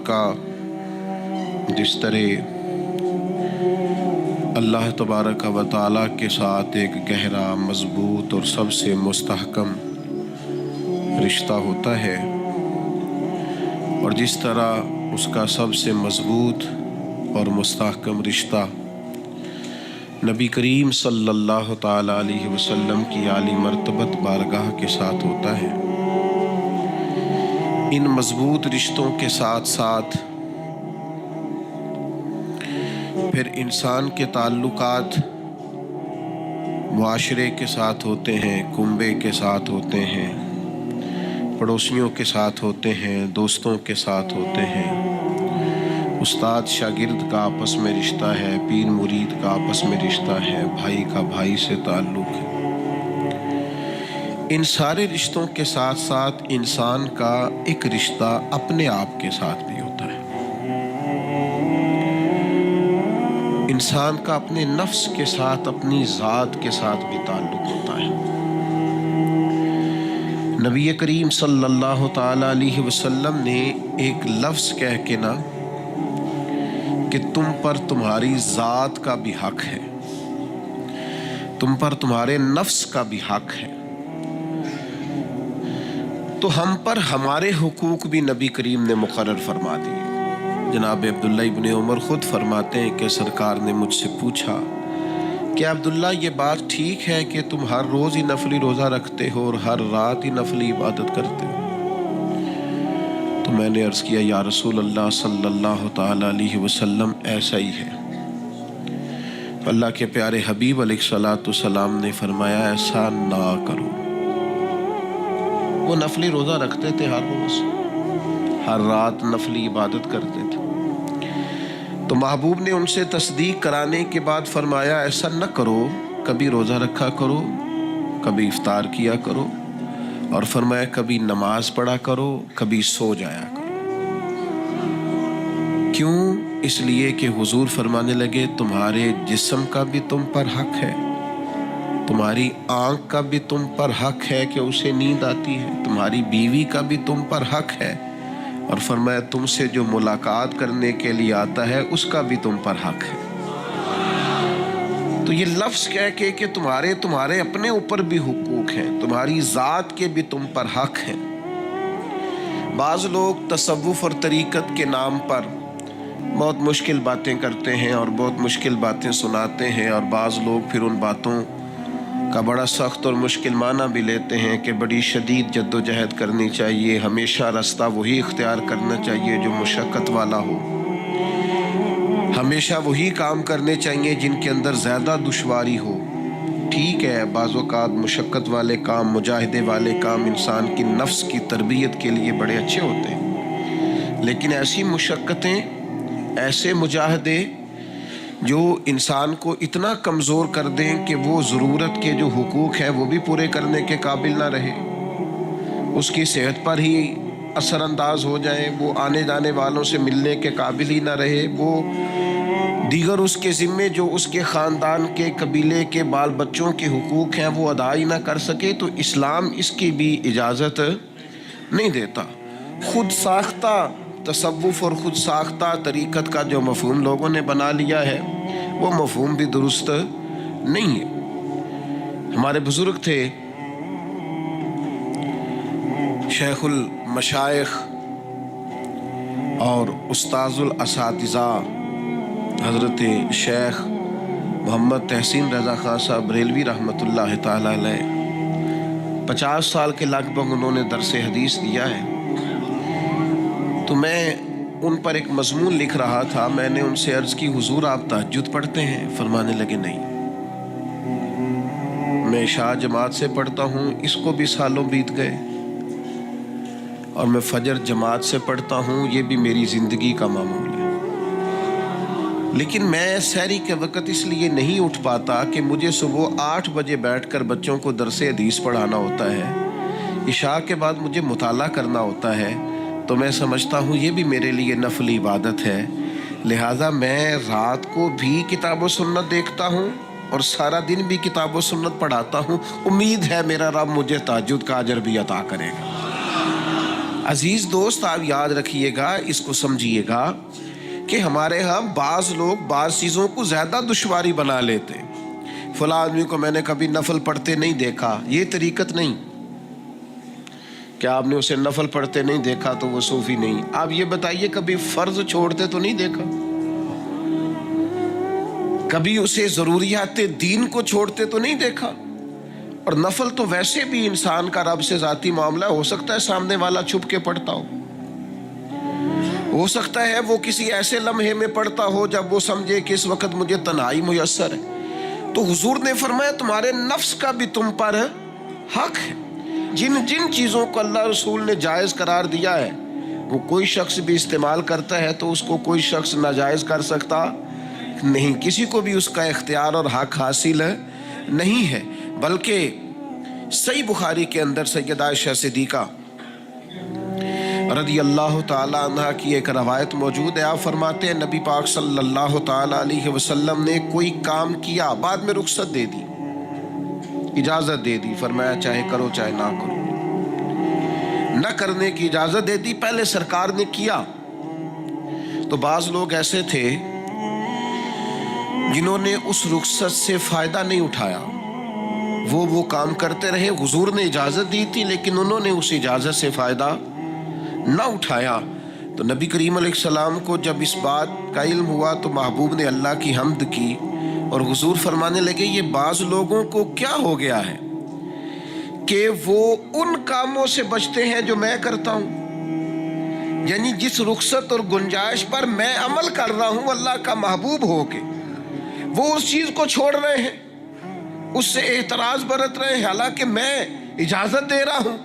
کا जिस तरह अल्लाह तबारक व तआला के साथ एक गहरा, मजबूत और सबसे मुस्तहकम रिश्ता होता है, और जिस तरह उसका सबसे मजबूत और मुस्तहकम रिश्ता नबी करीम सल्लल्लाहु ताला अलैहि वसल्लम की आली मर्तबत बारगाह के साथ होता है, इन मजबूत रिश्तों के साथ साथ फिर इंसान के ताल्लुकात मुआशरे के साथ होते हैं, कुंबे के साथ होते हैं, पड़ोसियों के साथ होते हैं, दोस्तों के साथ होते हैं, उस्ताद शागिर्द का आपस में रिश्ता है, पीर मुरीद का आपस में रिश्ता है, भाई का भाई से ताल्लुक़ है। इन सारे रिश्तों के साथ साथ इंसान का एक रिश्ता अपने आप के साथ भी होता है। इंसान का अपने नफ्स के साथ, अपनी ज़ात के साथ भी ताल्लुक़ होता है। नबी करीम सल्लल्लाहु ताला अलैहि वसल्लम ने एक लफ्ज़ कह के ना कि तुम पर तुम्हारी ज़ात का भी हक है, तुम पर तुम्हारे नफ्स का भी हक है, तो हम पर हमारे हुकूक भी नबी करीम ने मुकर्रर फरमा दिए। जनाब अब्दुल्ला इब्न उमर ख़ुद फरमाते हैं कि सरकार ने मुझसे पूछा कि अब्दुल्ला ये बात ठीक है कि तुम हर रोज़ ही नफली रोज़ा रखते हो और हर रात ही नफली इबादत करते हो? तो मैंने अर्ज़ किया, या रसूल अल्लाह सल्लल्लाहु ताला अलैहि वसल्लम ऐसा ही है। अल्लाह के प्यारे हबीब अलैहिस्सलातु सलाम ने फरमाया, ऐसा ना करो। वो नफली रोज़ा रखते थे, हर रोज़ हर रात नफली इबादत करते थे। तो महबूब ने उनसे तस्दीक कराने के बाद फरमाया, ऐसा न करो, कभी रोज़ा रखा करो, कभी इफ्तार किया करो, और फरमाया कभी नमाज पढ़ा करो, कभी सो जाया करो। क्यों? इसलिए कि हुजूर फरमाने लगे, तुम्हारे जिस्म का भी तुम पर हक है, तुम्हारी आँख का भी तुम पर हक है कि उसे नींद आती है, तुम्हारी बीवी का भी तुम पर हक है, और फरमाया तुमसे जो मुलाकात करने के लिए आता है उसका भी तुम पर हक है। तो ये लफ्ज़ कह के कि तुम्हारे अपने ऊपर भी हुकूक हैं, तुम्हारी ज़ात के भी तुम पर हक हैं। बाज़ लोग तसव्वुफ़ और तरीक़त के नाम पर बहुत मुश्किल बातें करते हैं और बहुत मुश्किल बातें सुनाते हैं, और बाज़ लोग फिर उन बातों का बड़ा सख्त और मुश्किल माना भी लेते हैं कि बड़ी शदीद जद्दोजहद करनी चाहिए, हमेशा रास्ता वही इख्तियार करना चाहिए जो मुशक्क़त वाला हो, हमेशा वही काम करने चाहिए जिनके अंदर ज़्यादा दुश्वारी हो। ठीक है, बाज़ औक़ात मुशक्क़त वाले काम, मुजाहिदे वाले काम इंसान की नफ्स की तरबियत के लिए बड़े अच्छे होते हैं, लेकिन ऐसी मुशक्क़तें, ऐसे मुजाहिदे जो इंसान को इतना कमज़ोर कर दें कि वो ज़रूरत के जो हुकूक है वो भी पूरे करने के काबिल ना रहे, उसकी सेहत पर ही असरअंदाज हो जाए, वो आने जाने वालों से मिलने के काबिल ही ना रहे, वो दीगर उसके ज़िम्मे जो उसके ख़ानदान के कबीले के बाल बच्चों के हुकूक हैं वो अदा ही ना कर सके, तो इस्लाम इसकी भी इजाज़त नहीं देता। खुद साख्ता तसव्वुफ़ और ख़ुद साख्ता तरीक़त का जो मफ़हूम लोगों ने बना लिया है वो मफ़हूम भी दुरुस्त नहीं है। हमारे बुज़ुर्ग थे शेखुल मशाइख़ और उस्ताज़ुल असातिज़ा हज़रत शेख मोहम्मद तहसीन रज़ा ख़ान साहब बरेलवी रहमतुल्लाह ताला अलैह, 50 साल के लगभग उन्होंने दरस हदीस दिया है। तो मैं उन पर एक मज़मून लिख रहा था, मैंने उनसे अर्ज़ की, हुजूर आप तहज्जुद पढ़ते हैं? फरमाने लगे नहीं, मैं इशा जमात से पढ़ता हूँ, इसको भी सालों बीत गए, और मैं फजर जमात से पढ़ता हूँ, ये भी मेरी ज़िंदगी का मामूल है। लेकिन मैं सहरी के वक़्त इसलिए नहीं उठ पाता कि मुझे सुबह 8 बजे बैठकर बच्चों को दरस हदीस पढ़ाना होता है, इशा के बाद मुझे मुताला करना होता है, तो मैं समझता हूँ ये भी मेरे लिए नफली इबादत है, लिहाजा मैं रात को भी किताब व सुन्नत देखता हूँ और सारा दिन भी किताब व सुन्नत पढ़ाता हूँ। उम्मीद है मेरा रब मुझे तहज्जुद का अजर भी अता करेगा। عزیز دوست آپ یاد رکھیے گا، اس کو سمجھیے گا کہ ہمارے ہاں بعض لوگ بعض چیزوں کو زیادہ دشواری بنا لیتے ہیں۔ فلاں آدمی کو میں نے کبھی نفل پڑھتے نہیں دیکھا، یہ طریقت نہیں کہ آپ نے اسے نفل پڑھتے نہیں دیکھا تو وہ صوفی نہیں۔ آپ یہ بتائیے کبھی فرض چھوڑتے تو نہیں دیکھا، کبھی اسے ضروریات دین کو چھوڑتے تو نہیں دیکھا۔ اور نفل تو ویسے بھی انسان کا رب سے ذاتی معاملہ، ہو سکتا ہے سامنے والا چھپ کے پڑھتا ہو سکتا ہے وہ کسی ایسے لمحے میں پڑھتا ہو جب وہ سمجھے کہ اس وقت مجھے تنہائی میسر ہے۔ تو حضور نے فرمایا تمہارے نفس کا بھی تم پر حق ہے۔ جن جن چیزوں کو اللہ رسول نے جائز قرار دیا ہے وہ کوئی شخص بھی استعمال کرتا ہے تو اس کو کوئی شخص ناجائز کر سکتا نہیں، کسی کو بھی اس کا اختیار اور حق حاصل نہیں ہے۔ بلکہ صحیح بخاری کے اندر سیدہ عائشہ صدیقہ رضی اللہ تعالی عنہ کی ایک روایت موجود ہے۔ آپ فرماتے ہیں نبی پاک صلی اللہ تعالی علیہ وسلم نے کوئی کام کیا، بعد میں رخصت دے دی، اجازت دے دی، فرمایا چاہے کرو چاہے نہ کرو، نہ کرنے کی اجازت دے دی، پہلے سرکار نے کیا۔ تو بعض لوگ ایسے تھے جنہوں نے اس رخصت سے فائدہ نہیں اٹھایا، وہ کام کرتے رہے، حضور نے اجازت دی تھی لیکن انہوں نے اس اجازت سے فائدہ نہ اٹھایا۔ تو نبی کریم علیہ السلام کو جب اس بات کا علم ہوا تو محبوب نے اللہ کی حمد کی اور حضور فرمانے لگے یہ بعض لوگوں کو کیا ہو گیا ہے کہ وہ ان کاموں سے بچتے ہیں جو میں کرتا ہوں، یعنی جس رخصت اور گنجائش پر میں عمل کر رہا ہوں اللہ کا محبوب ہو کے، وہ اس چیز کو چھوڑ رہے ہیں، اس سے اعتراض برت رہے ہیں حالانکہ میں اجازت دے رہا ہوں۔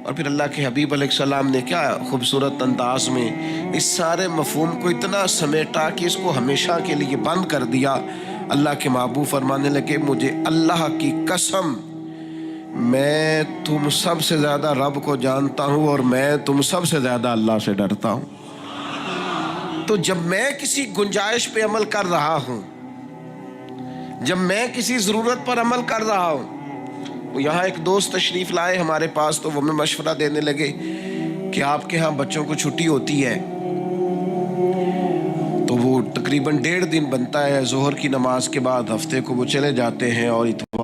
اور پھر اللہ کے حبیب علیہ السلام نے کیا خوبصورت انداز میں اس سارے مفہوم کو اتنا سمیٹا کہ اس کو ہمیشہ کے لیے بند کر دیا۔ اللہ کے محبوب فرمانے لگے مجھے اللہ کی قسم میں تم سب سے زیادہ رب کو جانتا ہوں اور میں تم سب سے زیادہ اللہ سے ڈرتا ہوں۔ تو جب میں کسی گنجائش پہ عمل کر رہا ہوں، جب میں کسی ضرورت پر عمل کر رہا ہوں، یہاں ایک دوست تشریف لائے ہمارے پاس تو وہ ہمیں مشورہ دینے لگے کہ آپ کے ہاں بچوں کو چھٹی ہوتی ہے تو وہ تقریباً 1.5 دن بنتا ہے، ظہر کی نماز کے بعد ہفتے کو وہ چلے جاتے ہیں اور اتوار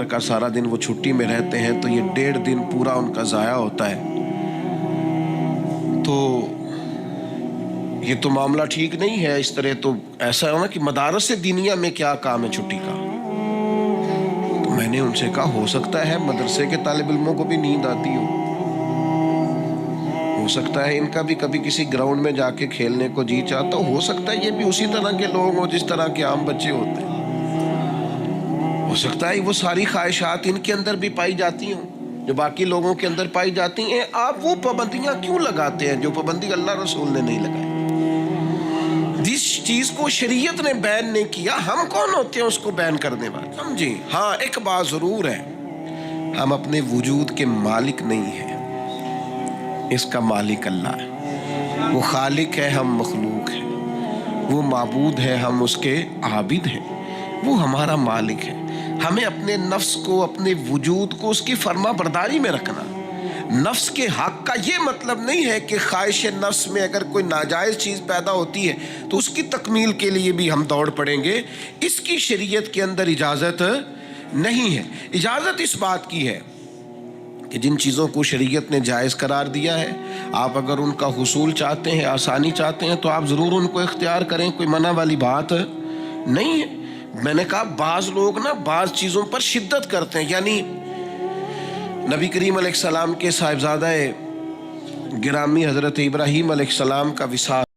کا سارا دن وہ چھٹی میں رہتے ہیں تو یہ 1.5 دن پورا ان کا ضائع ہوتا ہے۔ تو یہ تو معاملہ ٹھیک نہیں ہے، اس طرح تو ایسا ہے نا کہ مدارس دینیہ میں کیا کام ہے چھٹی کا۔ تو میں نے ان سے کہا ہو سکتا ہے مدرسے کے طالب علموں کو بھی نیند آتی ہو سکتا ہے ان کا بھی کبھی کسی گراؤنڈ میں جا کے کھیلنے کو جی چاہتا ہو سکتا ہے یہ بھی اسی طرح کے لوگ ہوں جس طرح کے عام بچے ہوتے ہیں، ہو سکتا ہے وہ ساری خواہشات ان کے اندر بھی پائی جاتی ہوں جو باقی لوگوں کے اندر پائی جاتی ہیں۔ آپ وہ پابندیاں کیوں لگاتے ہیں جو پابندی اللہ رسول نے نہیں لگائی؟ جس چیز کو شریعت نے بین نہیں کیا ہم کون ہوتے ہیں اس کو بین کرنے والے؟ سمجھیں؟ ہاں ایک بات ضرور ہے، ہم اپنے وجود کے مالک نہیں ہیں، اس کا مالک اللہ ہے، وہ خالق ہے ہم مخلوق ہیں، وہ معبود ہے ہم اس کے عابد ہیں، وہ ہمارا مالک ہے۔ ہمیں اپنے نفس کو اپنے وجود کو اس کی فرما برداری میں رکھنا۔ نفس کے حق کا یہ مطلب نہیں ہے کہ خواہش نفس میں اگر کوئی ناجائز چیز پیدا ہوتی ہے تو اس کی تکمیل کے لیے بھی ہم دوڑ پڑیں گے، اس کی شریعت کے اندر اجازت نہیں ہے۔ اجازت اس بات کی ہے کہ جن چیزوں کو شریعت نے جائز قرار دیا ہے، آپ اگر ان کا حصول چاہتے ہیں، آسانی چاہتے ہیں، تو آپ ضرور ان کو اختیار کریں، کوئی منع والی بات نہیں ہے۔ میں نے کہا بعض لوگ نا بعض چیزوں پر شدت کرتے ہیں، یعنی نبی کریم علیہ السلام کے صاحبزادہ گرامی حضرت ابراہیم علیہ السلام کا وصال